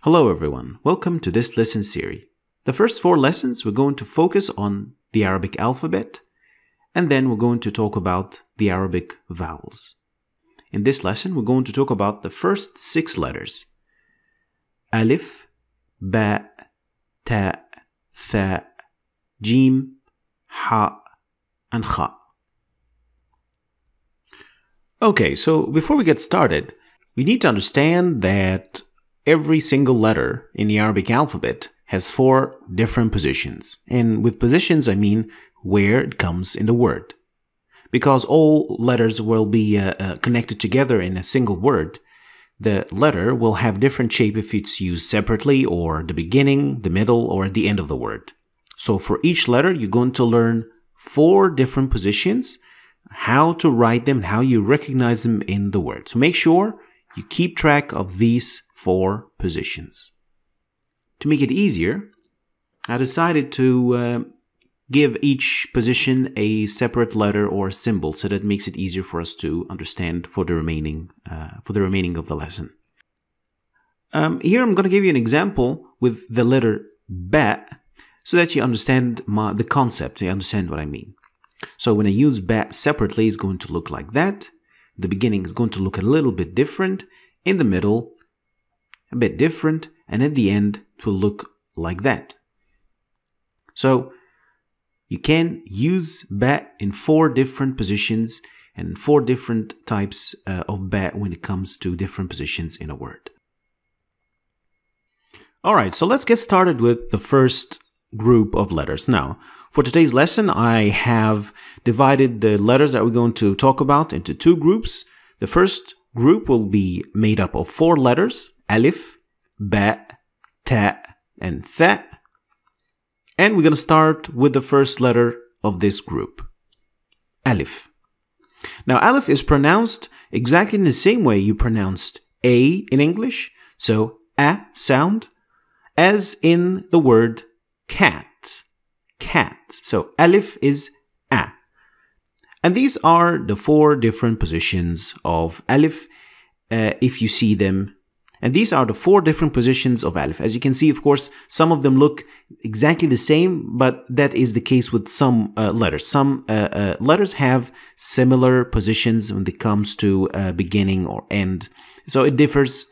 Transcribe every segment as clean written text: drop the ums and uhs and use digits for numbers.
Hello everyone, welcome to this lesson series. The first 4 lessons we're going to focus on the Arabic alphabet, and then we're going to talk about the Arabic vowels. In this lesson we're going to talk about the first 6 letters: Alif, Ba, Ta, Tha, Jim, Ha, and Kha. Okay, so before we get started, we need to understand that every single letter in the Arabic alphabet has 4 different positions. And with positions, I mean where it comes in the word. Because all letters will be connected together in a single word, the letter will have different shape if it's used separately, or the beginning, the middle, or at the end of the word. So for each letter, you're going to learn 4 different positions, how to write them, how you recognize them in the word. So make sure you keep track of these 4 positions. To make it easier, I decided to give each position a separate letter or symbol, so that makes it easier for us to understand for the remaining of the lesson. Here I'm going to give you an example with the letter Ba, so that you understand the concept, you understand what I mean. So when I use Ba separately, it's going to look like that. The beginning is going to look a little bit different, in the middle a bit different, and at the end it will look like that. So you can use Ba in 4 different positions and 4 different types of Ba when it comes to different positions in a word. Alright, so let's get started with the first group of letters. Now, for today's lesson, I have divided the letters that we're going to talk about into 2 groups. The first group will be made up of 4 letters: Alif, Ba, Ta, and Tha. And we're going to start with the first letter of this group, Alif. Now, Alif is pronounced exactly in the same way you pronounced A in English, so A sound, as in the word cat. Cat. So Alif is A. And these are the 4 different positions of Alif, if you see them. And these are the 4 different positions of Alif. As you can see, of course, some of them look exactly the same, but that is the case with some letters. Some letters have similar positions when it comes to beginning or end. So it differs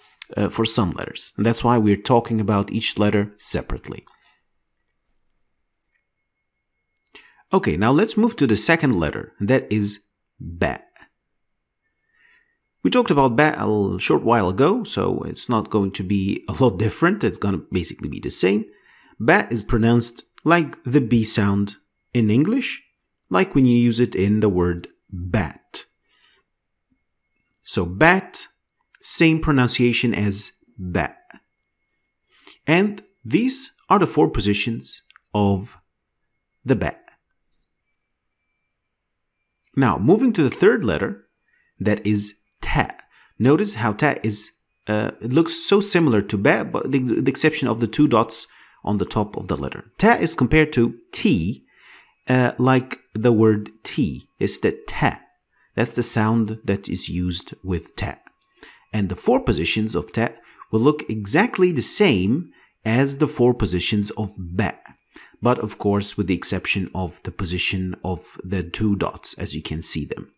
for some letters. And that's why we're talking about each letter separately. Okay, now let's move to the second letter, and that is Ba. We talked about Ba a short while ago, so it's not going to be a lot different. It's going to basically be the same. Ba is pronounced like the B sound in English, like when you use it in the word bat. So bat, same pronunciation as Ba. And these are the 4 positions of the Ba. Now, moving to the third letter, that is Ta. Notice how Ta is, it looks so similar to Ba, but the exception of the 2 dots on the top of the letter. Ta is compared to T, like the word tea. It's the Ta. That's the sound that is used with Ta. And the 4 positions of Ta will look exactly the same as the 4 positions of Ba. But of course with the exception of the position of the 2 dots, as you can see them.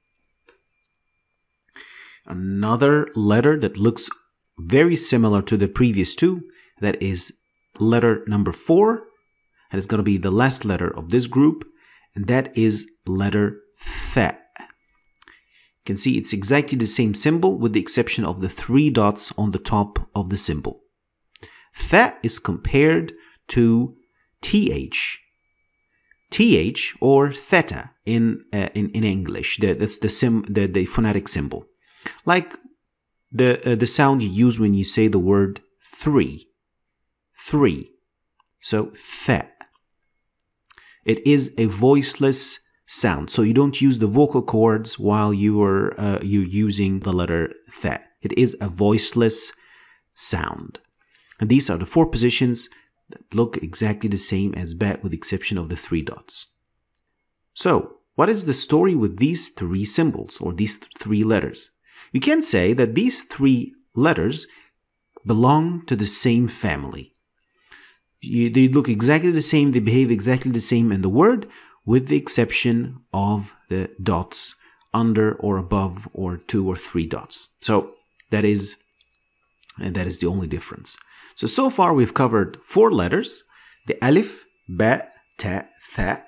Another letter that looks very similar to the previous 2, that is letter number 4, and it's going to be the last letter of this group, and that is letter Tha. You can see it's exactly the same symbol with the exception of the 3 dots on the top of the symbol. Tha is compared to TH. TH or theta in English. That's the phonetic symbol. Like the sound you use when you say the word 3. 3. So Tha. It is a voiceless sound. So you don't use the vocal cords while you're using the letter Tha. It is a voiceless sound. And these are the 4 positions that look exactly the same as Ba with the exception of the 3 dots. So, what is the story with these 3 symbols or these 3 letters? You can say that these 3 letters belong to the same family. They look exactly the same, they behave exactly the same in the word, with the exception of the dots under or above or 2 or 3 dots. So that is the only difference. So far we've covered 4 letters, the alif, ba, ta, tha,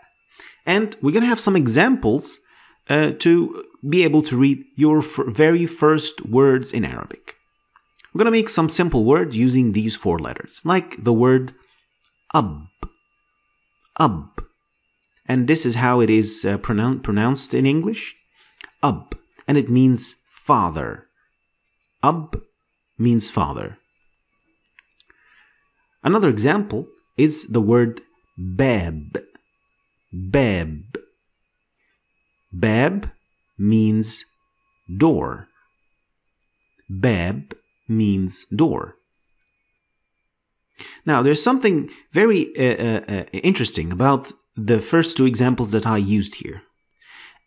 and we're going to have some examples to be able to read your very first words in Arabic. We're going to make some simple words using these 4 letters, like the word ab, ab. And this is how it is pronounced in English, ab, and it means father. Ab means father. Another example is the word bab, bab. Bab means door. Bab means door. Now, there's something very interesting about the first 2 examples that I used here.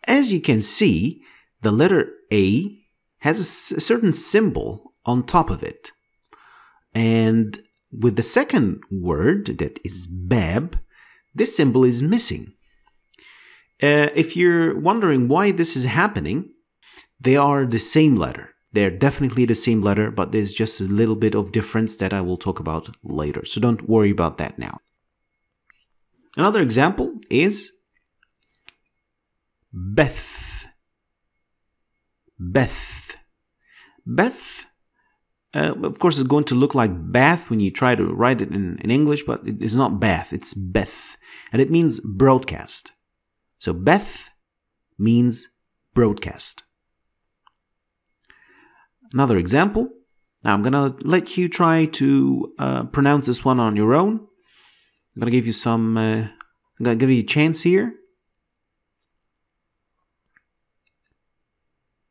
As you can see, the letter A has a certain symbol on top of it. And with the second word, that is bab, this symbol is missing. If you're wondering why this is happening, they are the same letter. They're definitely the same letter, but there's just a little bit of difference that I will talk about later. So don't worry about that now. Another example is Beth. Beth. Beth, of course, is going to look like bath when you try to write it in English, but it is not bath, it's Beth. And it means broadcast. So Beth means broadcast. Another example. Now I'm going to let you try to pronounce this one on your own. I'm going to give you some, I'm going to give you a chance here.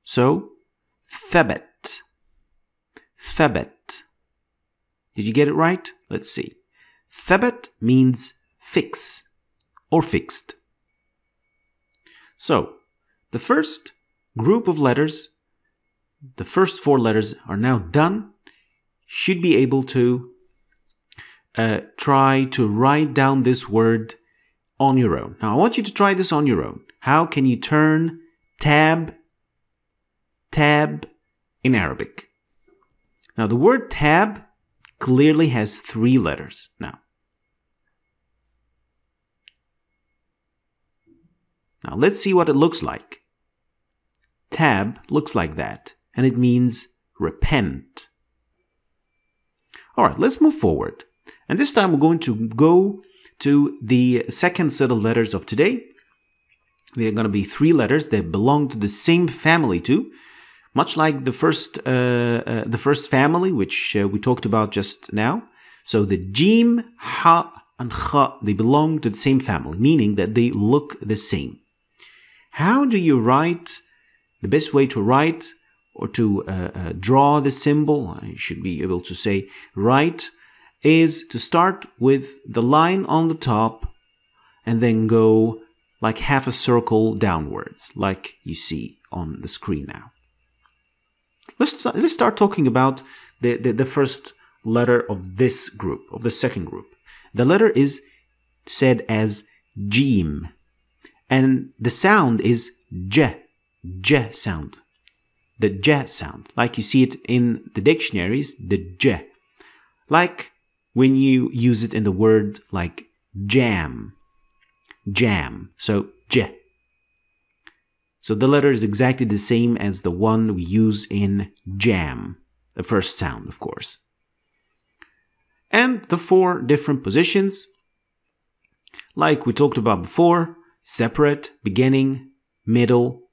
So, Thabet. Thabet. Did you get it right? Let's see. Thabet means fix or fixed. So, the first group of letters, the first 4 letters are now done. Should be able to try to write down this word on your own. Now, I want you to try this on your own. How can you turn tab in Arabic? Now, the word tab clearly has 3 letters. Now, let's see what it looks like. Tab looks like that, and it means repent. All right, let's move forward. And this time we're going to go to the second set of letters of today. They're going to be 3 letters that belong to the same family too, much like the first family, which we talked about just now. So the jim, ha, and kha, they belong to the same family, meaning that they look the same. How do you write? The best way to write or to draw the symbol, I should be able to say write, is to start with the line on the top and then go like half a circle downwards, like you see on the screen now. Let's start talking about the first letter of this group, of the second group. The letter is said as jim, and the sound is j sound. The j sound, like you see it in the dictionaries, the j. Like when you use it in the word like jam. Jam. So j. So the letter is exactly the same as the one we use in jam. The first sound, of course. And the 4 different positions, like we talked about before: separate, beginning, middle,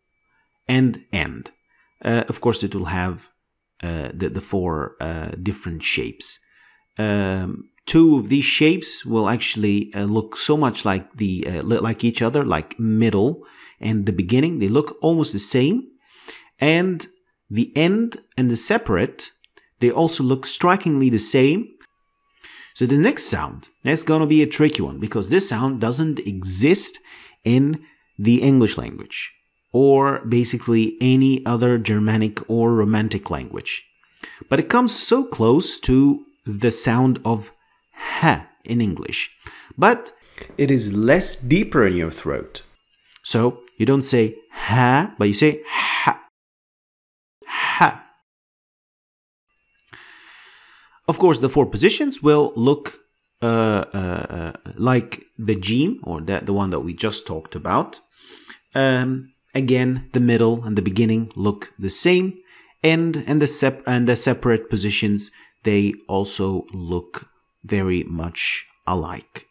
and end. Of course, it will have the 4 different shapes. 2 of these shapes will actually look so much like like each other, like middle and the beginning. They look almost the same. And the end and the separate, they also look strikingly the same. So the next sound, that's going to be a tricky one, because this sound doesn't exist in the English language or basically any other Germanic or Romantic language. but it comes so close to the sound of ha in English. But it is less deeper in your throat. So you don't say ha, but you say ha. Ha. Of course, the four positions will look like the jim, or the one that we just talked about. Again, the middle and the beginning look the same, and the separate positions, they also look very much alike.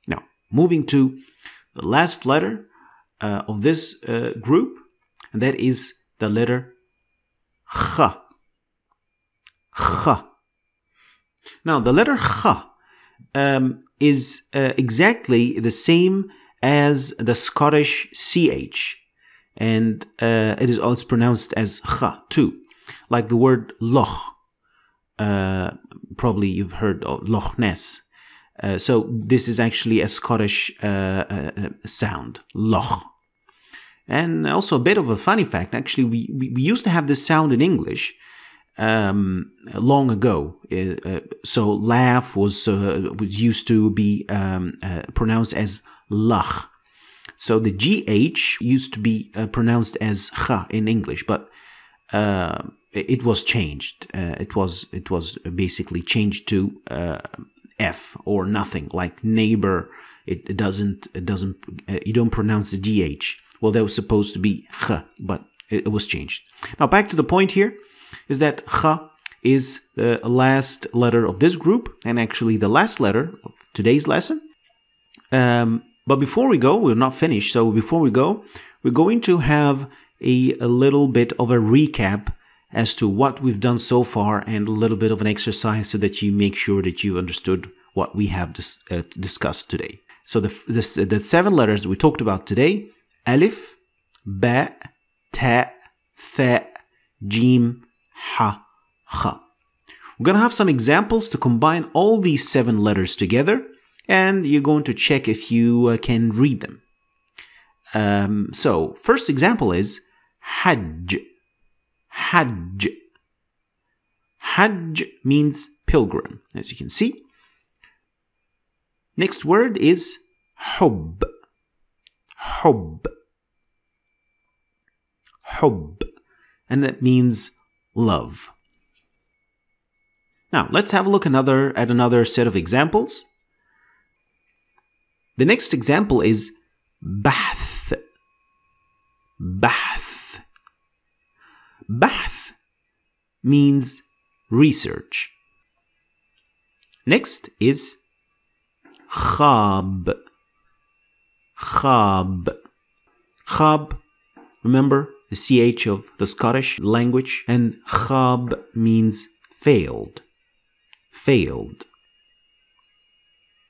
Now, moving to the last letter of this group, and that is the letter kh. Kh. Now, the letter kh is exactly the same as the Scottish ch, and it is also pronounced as kh too, like the word loch. Probably you've heard of Loch Ness. So this is actually a Scottish sound, loch. And also a bit of a funny fact, actually, we used to have this sound in English long ago. So laugh was used to be pronounced as lach. So the GH used to be pronounced as kh in English, but it was changed. It was basically changed to F or nothing, like neighbor. It doesn't you don't pronounce the GH. Well, that was supposed to be kh, but it was changed. Now back to the point here is that kh is the last letter of this group, and actually the last letter of today's lesson. But before we go, we're not finished. So before we go, we're going to have a little bit of a recap as to what we've done so far, and a little bit of an exercise so that you make sure that you understood what we have discussed today. So the 7 letters we talked about today: alif, ba, ta, tha, jim, ha, kha. We're going to have some examples to combine all these 7 letters together, and you're going to check if you can read them. So first example is hajj. Hajj. Hajj means pilgrim, as you can see. Next word is hub. Hub. Hub. And that means love. Now, let's have a look at another set of examples. The next example is bahth. Bahth. Bahth means research. Next is khab. Khab. Khab, remember the CH of the Scottish language, and khab means failed. Failed.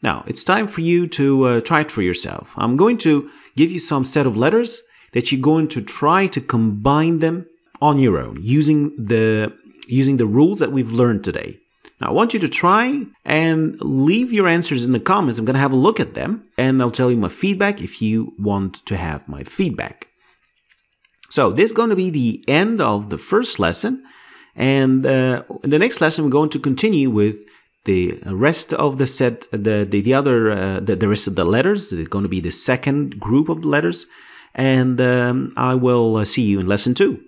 Now, it's time for you to try it for yourself. I'm going to give you some set of letters that you're going to try to combine them on your own, using the rules that we've learned today. Now, I want you to try and leave your answers in the comments. I'm going to have a look at them, and I'll tell you my feedback if you want to have my feedback. So this is going to be the end of the first lesson, and in the next lesson we're going to continue with the rest of the set, the rest of the letters. It's going to be the second group of the letters, and I will see you in lesson 2.